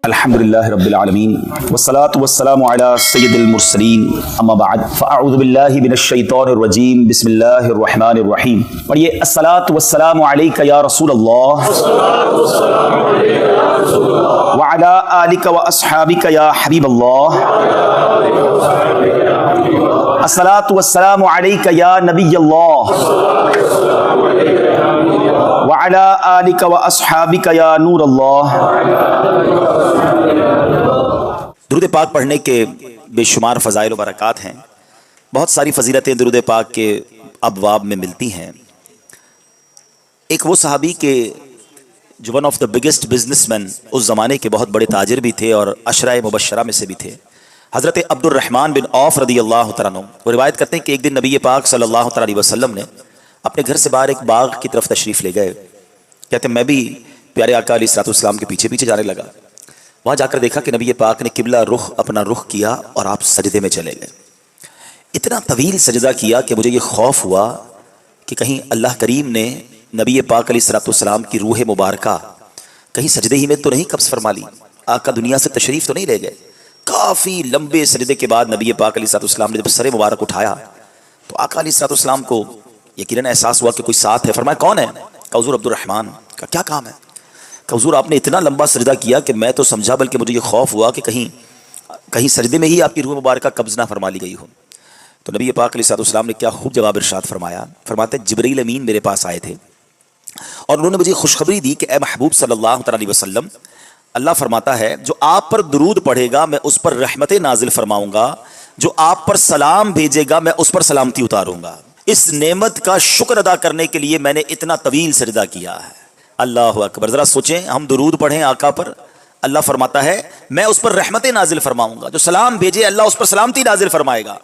अल्हम्दुलिल्लाहि रब्बिल आलमीन वस्सलातु वस्सलामु अला सय्यिदिल मुरसलीन अम्मा बाद फ़अऊज़ु बिल्लाहि मिनश शैतानिर रजीम बिस्मिल्लाहिर रहमानिर रहीम। पढ़िए अस्सलातु वस्सलामु अलैका या रसूलल्लाह व अला आलिका व अस्हाबिका या हबीबल्लाह। अस्सलातु वस्सलामु अलैका या नबियल्लाह व अला आलिका व अस्हाबिका या नूरल्लाह। दुरूद पाक पढ़ने के बेशुमार फ़ज़ाइल व बरक़ात हैं। बहुत सारी फ़जीलतें दुरूद पाक के अबवाब में मिलती हैं। एक वो सहाबी के जो one of the biggest businessman उस ज़माने के बहुत बड़े ताजिर भी थे और अशरा मुबशरा में से भी थे, हज़रत अब्दुर्रहमान बिन औफ़ रज़ियल्लाहु तआला अन्हु। वो रिवायत करते हैं कि एक दिन नबी पाक सल्लल्लाहु अलैहि वसल्लम ने अपने घर से बाहर एक बाग की तरफ तशरीफ़ ले गए। कहते हैं मैं भी प्यारे आका अलैहिस्सलाम के पीछे पीछे जाने लगा। वहाँ जाकर देखा कि नबी पाक ने किबला अपना रुख किया और आप सजदे में चले गए। इतना तवील सजदा किया कि मुझे ये खौफ हुआ कि कहीं अल्लाह करीम ने नबी पाक अलैहिस्सलाम की रूह मुबारका कहीं सजदे ही में तो नहीं कब्ज़ फरमा ली, आका दुनिया से तशरीफ़ तो नहीं ले गए। काफ़ी लंबे सजदे के बाद नबी पाक अलैहिस्सलाम ने जब सर मुबारक उठाया तो आका अलैहिस्सलाम को यकीनन एहसास हुआ कि कोई साथ है। फरमाया कौन है? कहा हुज़ूर अब्दुर्रहमान। का क्या काम है? कहा हुज़ूर आपने इतना लंबा सजदा किया कि मैं तो समझा, बल्कि मुझे ये खौफ हुआ कि कहीं सजदे में ही आपकी रूह मुबारक कब्ज़ ना फरमा ली गई हो। तो नबी पाक अलैहिस्सलाम ने क्या खूब जवाब इरशाद फरमाया। फरमाते जिब्रील अमीन मेरे पास आए थे और उन्होंने मुझे खुशखबरी दी कि ए महबूब सल्लल्लाहु अलैहि वसल्लम, अल्लाह फरमाता है जो आप पर दुरूद पढ़ेगा मैं उस पर रहमतें नाजिल फरमाऊंगा, जो आप पर सलाम भेजेगा मैं उस पर सलामती उतारूंगा। इस नेमत का शुक्र अदा करने के लिए मैंने इतना तवील सजदा किया है। अल्लाह अकबर। ज़रा सोचें, हम दुरूद पढ़ें आका पर, अल्लाह फरमाता है मैं उस पर रहमतें नाजिल फरमाऊंगा, जो सलाम भेजे अल्लाह उस पर सलामती नाजिल फरमाएगा।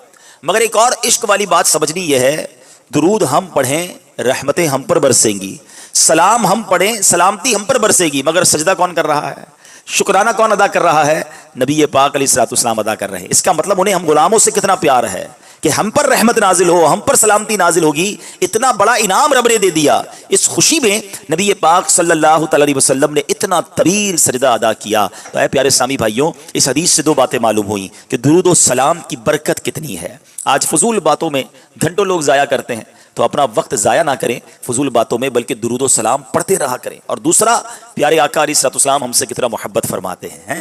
मगर एक और इश्क वाली बात समझनी यह है, दुरूद हम पढ़ें रहमतें हम पर बरसेंगी, सलाम हम पढ़ें सलामती हम पर बरसेगी, मगर सजदा कौन कर रहा है, शुक्राना कौन अदा कर रहा है? नबी पाक अलैहिस्सलाम अदा कर रहे हैं। इसका मतलब उन्हें हम गुलामों से कितना प्यार है कि हम पर रहमत नाजिल हो, हम पर सलामती नाजिल होगी। इतना बड़ा इनाम रब ने दे दिया। इस खुशी में नबी पाक सल्लल्लाहु अलैहि वसल्लम ने इतना तवील सजदा अदा किया। तो ऐ प्यारे इस्लामी भाइयों, इस हदीस से दो बातें मालूम हुई कि दुरूद व सलाम की बरकत कितनी है। आज फजूल बातों में घंटों लोग ज़ाया करते हैं, तो अपना वक्त ज़ाया ना करें फजूल बातों में, बल्कि दुरूद व सलाम पढ़ते रहा करें। और दूसरा, प्यारे आका अलैहिस्सलाम हमसे कितना मोहब्बत फरमाते हैं।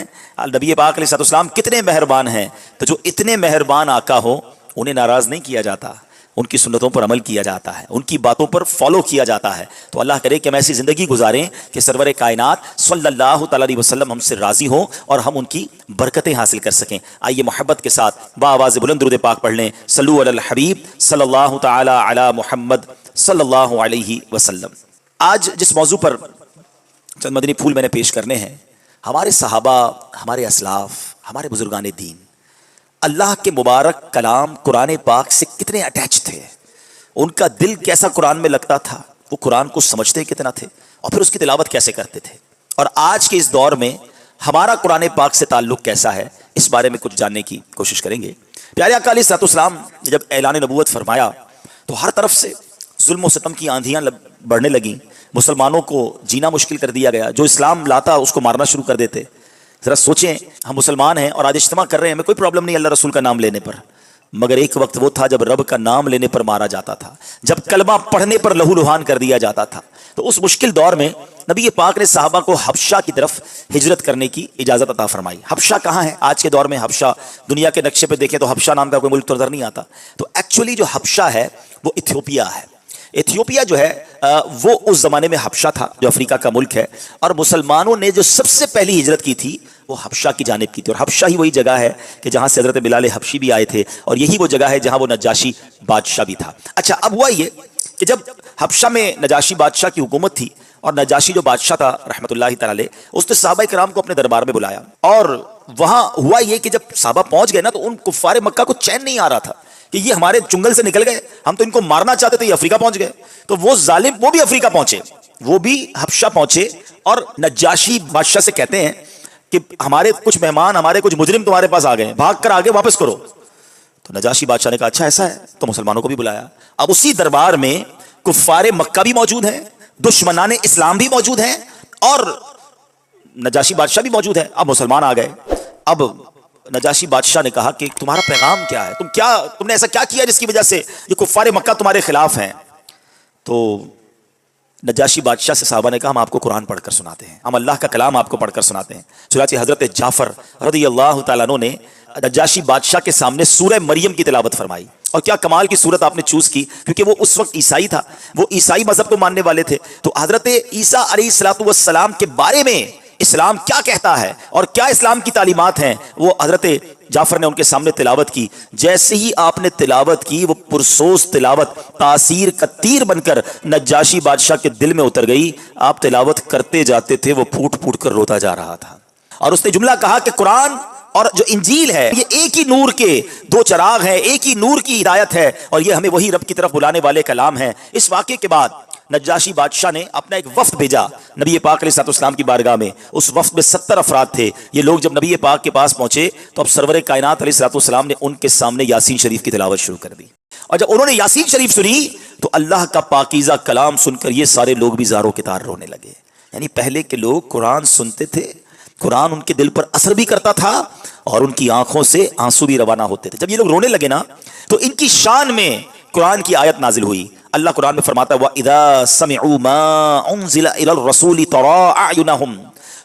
नबी पाक अलैहिस्सलाम कितने मेहरबान हैं। तो जो इतने मेहरबान आका हो उन्हें नाराज़ नहीं किया जाता, उनकी सुन्नतों पर अमल किया जाता है, उनकी बातों पर फॉलो किया जाता है। तो अल्लाह करे कि हम ऐसी ज़िंदगी गुजारें कि सरवर कायनात सल्लल्लाहु अलैहि वसल्लम हमसे राज़ी हो और हम उनकी बरकतें हासिल कर सकें। आइए मोहब्बत के साथ बाआवाज़ बुलंद दुरूद पाक पढ़ लें। सल्लु अलल हबीब सल्लल्लाहु तआला अला मुहम्मद सल्लल्लाहु अलैहि वसल्लम। आज जिस मौजू पर चंद मदनी फूल मैंने पेश करने हैं, हमारे सहाबा, हमारे असलाफ, हमारे बुजुर्गान दीन अल्लाह के मुबारक कलाम कुरान पाक से कितने अटैच थे। उनका दिल कैसा कुरान में लगता था, वो कुरान को समझते कितना थे और फिर उसकी तिलावत कैसे करते थे। और आज के इस दौर में हमारा कुरान पाक से ताल्लुक़ कैसा है, इस बारे में कुछ जानने की कोशिश करेंगे। प्यारे आका अलैहिस्सलाम ने जब ऐलान नबूवत फरमाया तो हर तरफ से जुल्म व सितम की आंधियाँ बढ़ने लगीं। मुसलमानों को जीना मुश्किल कर दिया गया। जो इस्लाम लाता उसको मारना शुरू कर देते। ज़रा सोचें, हम मुसलमान हैं और आज इज्तिमा कर रहे हैं, हमें कोई प्रॉब्लम नहीं अल्लाह रसूल का नाम लेने पर, मगर एक वक्त वो था जब रब का नाम लेने पर मारा जाता था, जब कलमा पढ़ने पर लहू लुहान कर दिया जाता था। तो उस मुश्किल दौर में नबी पाक ने सहाबा को हबशा की तरफ हिजरत करने की इजाज़त अता फरमाई। हबशा कहाँ है आज के दौर में? हबशा दुनिया के नक्शे पर देखें तो हबशा नाम का कोई मुल्क तो नजर नहीं आता। तो एक्चुअली जो हबशा है वो इथियोपिया है। इथियोपिया जो है वो उस ज़माने में हबशा था, जो अफ्रीका का मुल्क है। और मुसलमानों ने जो सबसे पहली हिजरत की थी वो हबशा की जानिब की थी। और हबशा ही वही जगह है कि जहाँ से हज़रत बिलाल हबशी भी आए थे, और यही वो जगह है जहाँ वो नजाशी बादशाह भी था। अच्छा, अब हुआ ये कि जब हबशा में नजाशी बादशाह की हुकूमत थी और नजाशी जो बादशाह था रहमतुल्लाहि तआला अलैह, उसने सहाबा किराम को अपने दरबार में बुलाया। और वहाँ हुआ ये कि जब सहाबा पहुँच गए ना, तो उन कुफ्फारे मक्का को चैन नहीं आ रहा था कि ये हमारे चुंगल से निकल गए, हम तो इनको मारना चाहते थे, ये अफ्रीका पहुंच गए। तो वो जालिम वो भी अफ्रीका पहुंचे, वो भी हबशा पहुंचे और नजाशी बादशाह से कहते हैं कि हमारे कुछ मेहमान, हमारे कुछ मुजरिम तुम्हारे पास आ गए, भाग कर आगे वापस करो। तो नजाशी बादशाह ने कहा अच्छा ऐसा है, तो मुसलमानों को भी बुलाया। अब उसी दरबार में कुफ्फारे मक्का भी मौजूद हैं, दुश्मनाने इस्लाम भी मौजूद हैं और नजाशी बादशाह भी मौजूद है, अब मुसलमान आ गए। अब नजाशी बादशाह ने कहा कि तुम्हारा पैगाम क्या है, तुमने ऐसा क्या किया जिसकी वजह से ये कुफ्फारे मक्का तुम्हारे खिलाफ हैं। तो नजाशी बादशाह से साहबा ने कहा हम आपको कुरान पढ़कर सुनाते हैं, हम अल्लाह का कलाम आपको पढ़कर सुनाते हैं। चुनांचे हजरत जाफर रज़ियल्लाहु ताला अन्हु ने नजाशी बादशाह के सामने सूरह मरियम की तिलावत फरमाई। और क्या कमाल की सूरत आपने चूज की, क्योंकि वो उस वक्त ईसाई था, वो ईसाई मजहब को मानने वाले थे। तो हजरत ईसा अलैहिस्सलातु वस्सलाम के बारे में इस्लाम क्या कहता है और क्या इस्लाम की तालीमात हैं, वो हजरत जाफर ने उनके सामने तिलावत की। जैसे ही आपने तिलावत की, वो पुरसोस तिलावत तासीर का तीर बनकर नजाशी बादशाह के दिल में उतर गई। आप तिलावत करते जाते थे, वो फूट फूट कर रोता जा रहा था। और उसने जुमला कहा कि कुरान और जो इंजील है ये एक ही नूर के दो चिराग हैं, एक ही नूर की हिदायत है और ये हमें वही रब की तरफ बुलाने वाले कलाम हैं। इस वाक़े के बाद नजाशी बादशाह ने अपना एक वफ्द भेजा नबी पाक अलैहिस्सलाम की बारगाह में। उस वफ्द में 70 अफराद थे। ये लोग जब नबी पाक के पास पहुंचे तो अब सरवर कायनात अलैहिस्सलाम ने उनके सामने यासीन शरीफ की तिलावत शुरू कर दी। और जब उन्होंने यासीन शरीफ सुनी तो अल्लाह का पाकीज़ा कलाम सुनकर ये सारे लोग भी ज़ारों के तार रोने लगे। यानी पहले के लोग कुरान सुनते थे, कुरान उनके दिल पर असर भी करता था और उनकी आंखों से आंसू भी रवाना होते थे। जब ये लोग रोने लगे ना, तो इनकी शान में कुरान की आयत नाजिल हुई। अल्लाह कुरान में फरमाता है वइज़ा समिअू मा उनज़िला इलर रसूल तरा अयुनहुम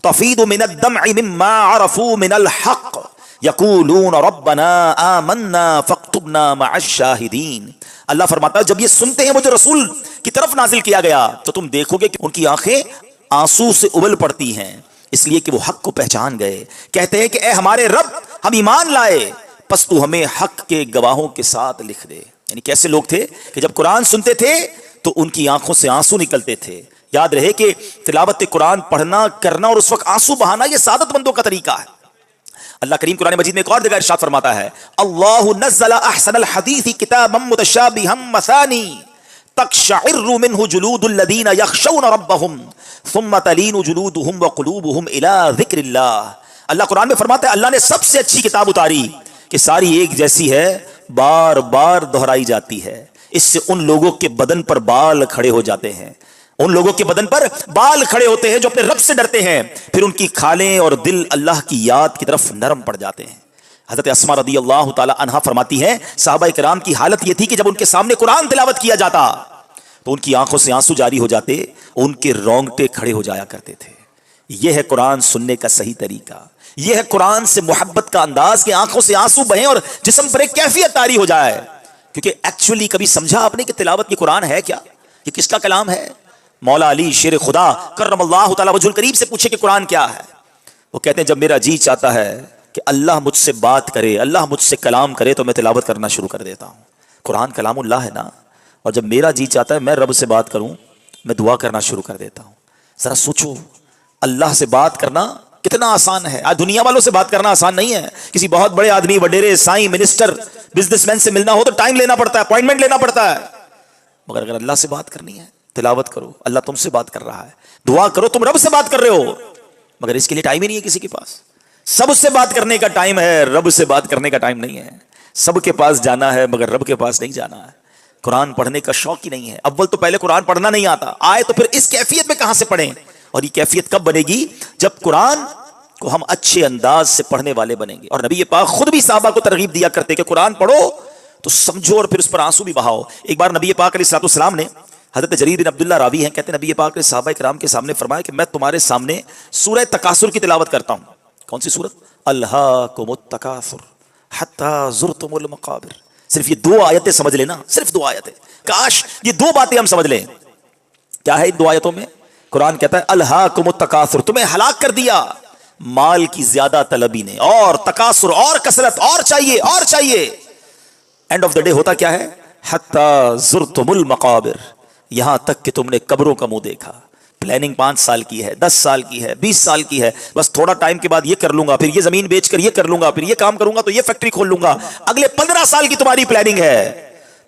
तफीदु मिनद दमइ मिम्मा अरफू मिनल हक़ यक़ूलून रब्बना आमन्ना फक्तुबना मअश शाहिदीन। अल्लाह फरमाता है जब ये सुनते हैं वो जो रसूल की तरफ नाजिल किया गया, तो तुम देखोगे कि उनकी आंखें आंसू से उबल पड़ती हैं, इसलिए कि वो हक को पहचान गए। कहते हैं कि ए हमारे रब, हम ईमान लाए, बस तू हमें हक के गवाहों के साथ लिख दे। यानी कैसे लोग थे कि जब कुरान सुनते थे तो उनकी आंखों से आंसू निकलते थे। याद रहे कि तिलावत कुरान पढ़ना, करना और उस वक्त आंसू बहाना ये सादतमंदों का तरीका है। अल्लाह करीम कुरान मजीद में एक और जगह इरशाद फरमाता है अल्लाहु नज़्ज़ला अहसनल हदीसी किताबम मुतशाबिहम मसानी तक़शइरु मिन्हु जुलूदुल लदीना यख़शौना रब्बहुम सुम्मा तलीनु जुलूदुहुम व क़ुलूबुहुम इला ज़िक्रिल्लाह। अल्लाह कुरान में फरमाता है अल्लाह ने सबसे अच्छी किताब उतारी कि सारी एक जैसी है, बार बार दोहराई जाती है। इससे उन लोगों के बदन पर बाल खड़े हो जाते हैं, उन लोगों के बदन पर बाल खड़े होते हैं जो अपने रब से डरते हैं, फिर उनकी खालें और दिल अल्लाह की याद की तरफ नरम पड़ जाते हैं। हज़रत अस्मा रज़ियल्लाहु ताला अन्हा फरमाती हैं सहाबा किराम की हालत यह थी कि जब उनके सामने कुरान तिलावत किया जाता तो उनकी आंखों से आंसू जारी हो जाते, उनके रोंगटे खड़े हो जाया करते थे। यह है कुरान सुनने का सही तरीका, यह है कुरान से मोहब्बत का अंदाज कि आंखों से आंसू बहें और जिस्म पर एक कैफियत तारी हो जाए। क्योंकि एक्चुअली कभी समझा आपने कि तिलावत की कुरान है क्या, कि किसका कलाम है? मौला अली शेर खुदा करमल्लाहु तआला वजहुल करीम से पूछे कि कुरान क्या है, वो कहते हैं जब मेरा जी चाहता है कि अल्लाह मुझसे बात करे, अल्लाह मुझसे कलाम करे, तो मैं तिलावत करना शुरू कर देता हूँ। कुरान कलामुल्लाह है ना, और जब मेरा जी चाहता है मैं रब से बात करूँ, मैं दुआ करना शुरू कर देता हूँ। जरा सोचो, अल्लाह से बात करना कितना आसान है। आज दुनिया वालों से बात करना आसान नहीं है। किसी बहुत बड़े आदमी, वडेरे, साईं, मिनिस्टर, बिजनेसमैन से मिलना हो तो टाइम लेना पड़ता है, अपॉइंटमेंट लेना पड़ता है। मगर अगर अल्लाह से बात करनी है, तिलावत करो, अल्लाह तुमसे बात कर रहा है, दुआ करो, तुम रब से बात कर रहे हो, मगर इसके लिए टाइम ही नहीं है किसी के पास। सबसे बात करने का टाइम है, रब से बात करने का टाइम नहीं है। सबके पास जाना है मगर रब के पास नहीं जाना है। कुरान पढ़ने का शौक ही नहीं है। अव्वल तो पहले कुरान पढ़ना नहीं आता, आए तो फिर इस कैफियत में कहां से पढ़ें? और ये कैफियत कब बनेगी? जब कुरान को हम अच्छे अंदाज से पढ़ने वाले बनेंगे। और नबी पाक खुद भी साहबा को तरगीब दिया करते कि कुरान पढ़ो तो समझो और फिर उस पर आंसू भी बहाओ। एक बार नबी पाक अलैहिस्सलाम ने, हज़रत जरीर बिन अब्दुल्लाह रावी हैं, कहते हैं नबी पाक ने सहाबा किराम के सामने फरमाया कि मैं तुम्हारे सामने सूरह तकासुर की तिलावत करता हूँ। कौन सी सूरत? अल्हाकुमुत तकासुर हत्ता ज़ुरतुमुल मक़ाबिर। सिर्फ ये दो आयतें समझ लेना, सिर्फ दो आयतें, काश ये दो बातें हम समझ लें। क्या है इन दो आयतों में? कुरान कहता है अल्हाकुमुत तकासुर, तुम्हें हलाक कर दिया माल की ज्यादा तलबी ने, और तकासुर और कसरत, और चाहिए और चाहिए। एंड ऑफ द डे होता क्या है? हत्ता ज़ुरतुमुल मक़ाबिर, यहां तक कि तुमने कब्रों का मुंह देखा। प्लानिंग 5 साल की है, 10 साल की है, 20 साल की है, बस थोड़ा टाइम के बाद ये कर लूंगा, फिर ये जमीन बेचकर ये कर लूंगा, फिर ये काम करूंगा तो ये फैक्ट्री खोल लूंगा। अगले 15 साल की तुम्हारी प्लानिंग है,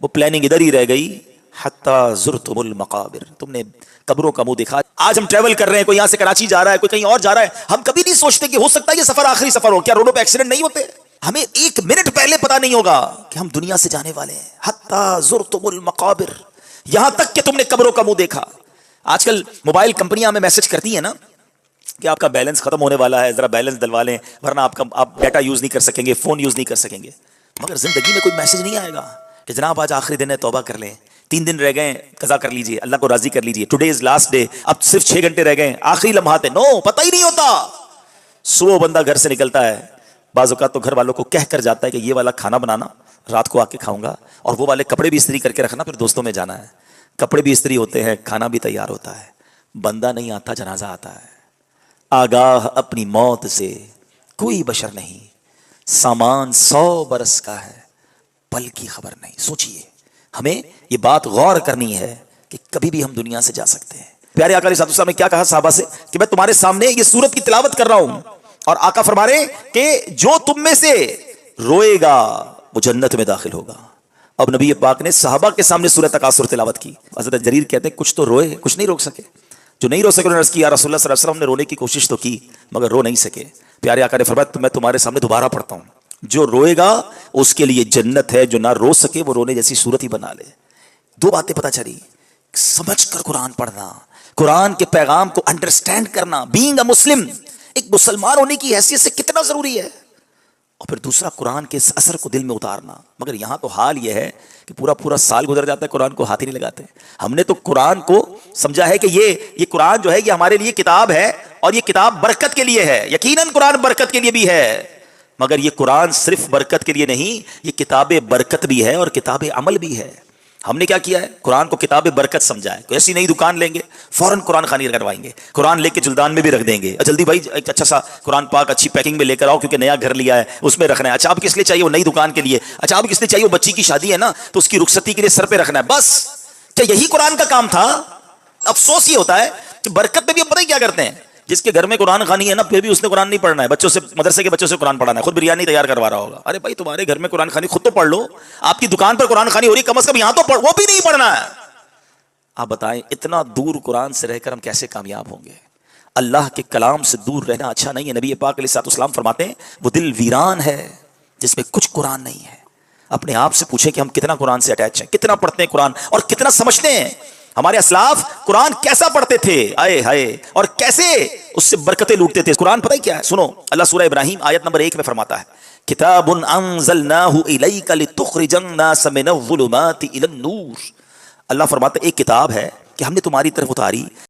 वो प्लानिंग इधर ही रह गई। हत्ता ज़ुरतुमुल मक़ाबिर, तुमने कब्रों का मुंह देखा। आज हम ट्रेवल कर रहे हैं, कोई यहां से कराची जा रहा है, कोई कहीं और जा रहा है, हम कभी नहीं सोचते कि हो सकता है ये सफर आखिरी सफर हो। क्या रोडों पे एक्सीडेंट नहीं होते? हमें 1 मिनट पहले पता नहीं होगा कि हम दुनिया से जाने वाले हैं। हत्ता ज़ुरतुमुल मक़ाबिर, यहां तक कि तुमने कब्रों का मुंह देखा। आजकल मोबाइल कंपनियां हमें मैसेज करती हैं ना कि आपका बैलेंस खत्म होने वाला है, जरा बैलेंस डलवा लें वरना आप डाटा यूज नहीं कर सकेंगे, फोन यूज नहीं कर सकेंगे। मगर जिंदगी में कोई मैसेज नहीं आएगा कि जनाब आज आखिरी दिन है, तौबा कर लें, 3 दिन रह गए, कज़ा कर लीजिए, अल्लाह को राजी कर लीजिए, टुडे इज लास्ट डे, अब सिर्फ 6 घंटे रह गए, आखिरी लम्हात है। नो, पता ही नहीं होता। सुबह बंदा घर से निकलता है, बाज़ औक़ात तो घर वालों को कह कर जाता है कि ये वाला खाना बनाना, रात को आके खाऊंगा, और वो वाले कपड़े भी इस्त्री करके रखना, फिर दोस्तों में जाना है। कपड़े भी इस्त्री होते हैं, खाना भी तैयार होता है, बंदा नहीं आता, जनाजा आता है। आगाह अपनी मौत से कोई बशर नहीं, सामान 100 बरस का है, पल की खबर नहीं। सोचिए, हमें ये बात गौर करनी है कि कभी भी हम दुनिया से जा सकते हैं। प्यारे आका अलैहि सल्लल्लाहु अलैहि वसल्लम ने क्या कहा साहबा से कि मैं तुम्हारे सामने ये सूरत की तिलावत कर रहा हूं, और आका फरमा रहे कि जो तुम में से रोएगा वो जन्नत में दाखिल होगा। अब नबी पाक ने सहाबा के सामने सूरत तकासुर तिलावत की। हज़रत जरीर कहते हैं कुछ तो रोए, कुछ नहीं रोक सके। जो नहीं रो सके उन्होंने अर्ज़ किया, रसूलुल्लाह सल्लल्लाहु अलैहि वसल्लम ने रोने की कोशिश तो की मगर रो नहीं सके। प्यारे आका ने फरमाया तो मैं तुम्हारे सामने दोबारा पढ़ता हूं, जो रोएगा उसके लिए जन्नत है, जो ना रो सके वो रोने जैसी सूरत ही बना ले। 2 बातें पता चली, समझ कर कुरान पढ़ना, कुरान के पैगाम को अंडरस्टैंड करना, बीइंग अ मुस्लिम, एक मुसलमान होने की हैसियत से कितना जरूरी है, और फिर दूसरा कुरान के इस असर को दिल में उतारना। मगर यहां तो हाल यह है कि पूरा पूरा साल गुजर जाता है, कुरान को हाथ ही नहीं लगाते। हमने तो कुरान को समझा है कि ये कुरान जो है ये हमारे लिए किताब है, और ये किताब बरकत के लिए है। यकीनन कुरान बरकत के लिए भी है, मगर ये कुरान सिर्फ बरकत के लिए नहीं, ये किताब बरकत भी है और किताब अमल भी है। हमने क्या किया है, कुरान को किताब बरकत समझा है। कोई ऐसी नई दुकान लेंगे, फौरन कुरान खानी करवाएंगे, कुरान लेके जुल्दान में भी रख देंगे, जल्दी भाई एक अच्छा सा कुरान पाक अच्छी पैकिंग में लेकर आओ क्योंकि नया घर लिया है उसमें रखना है। अच्छा अब किस लिए चाहिए, वो नई दुकान के लिए। अच्छा अब किस लिए चाहिए, वो बच्ची की शादी है ना तो उसकी रुखसती के लिए सर पे रखना है। बस क्या यही कुरान का काम था? अफसोस ये होता है कि बरकत में भी हम पता ही क्या करते हैं, जिसके घर में कुरान खानी है ना फिर भी उसने कुरान नहीं पढ़ना है, बच्चों से, मदरसे के बच्चों से कुरान पढ़ाना है, खुद बिरयानी तैयार करवा रहा होगा। अरे भाई तुम्हारे घर में कुरान खानी खुद तो पढ़ लो, आपकी दुकान पर कुरान खानी हो रही, कम से कम यहां तो पढ़, वो भी नहीं पढ़ना है। आप बताएं इतना दूर कुरान से रहकर हम कैसे कामयाब होंगे? अल्लाह के कलाम से दूर रहना अच्छा नहीं है। नबी पाक अलैहिस्सलाम फरमाते हैं वो दिल वीरान है जिसमें कुछ कुरान नहीं है। अपने आप से पूछें कि हम कितना कुरान से अटैच हैं, कितना पढ़ते हैं कुरान और कितना समझते हैं। हमारे असलाफ कुरान कैसा पढ़ते थे, आए हाय, और कैसे उससे बरकतें लूटते थे। कुरान पता ही क्या है, सुनो, अल्लाह सूरह इब्राहिम आयत नंबर 1 में फरमाता है किताबुन अंज़लनाहु इलैका लितुखरिजन नास मिनज़ ज़ुलुमाति इलन नूर। अल्लाह फरमाता है एक किताब है कि हमने तुम्हारी तरफ उतारी